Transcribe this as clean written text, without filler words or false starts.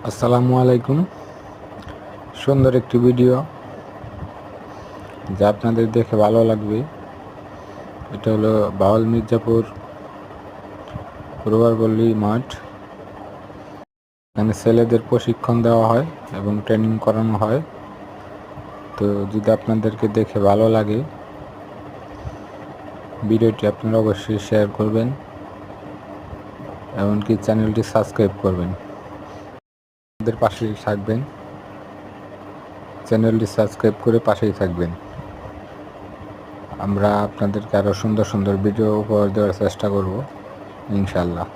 আসসালামু আলাইকুম। সুন্দর একটি ভিডিও যা আপনাদের দেখে ভালো লাগবে। এটা হলো বাউল মির্জাপুর রোয়ারপল্লী মাঠ। এখানে ছেলেদের প্রশিক্ষণ দেওয়া হয় এবং ট্রেনিং করানো হয়। তো যদি আপনাদেরকে দেখে ভালো লাগে ভিডিওটি আপনারা অবশ্যই শেয়ার করবেন, এমনকি চ্যানেলটি সাবস্ক্রাইব করবেন। আমাদের পাশেই থাকবেন, চ্যানেলটি সাবস্ক্রাইব করে পাশেই থাকবেন। আমরা আপনাদেরকে আরও সুন্দর সুন্দর ভিডিও উপহার দেওয়ার চেষ্টা করব ইনশাআল্লাহ।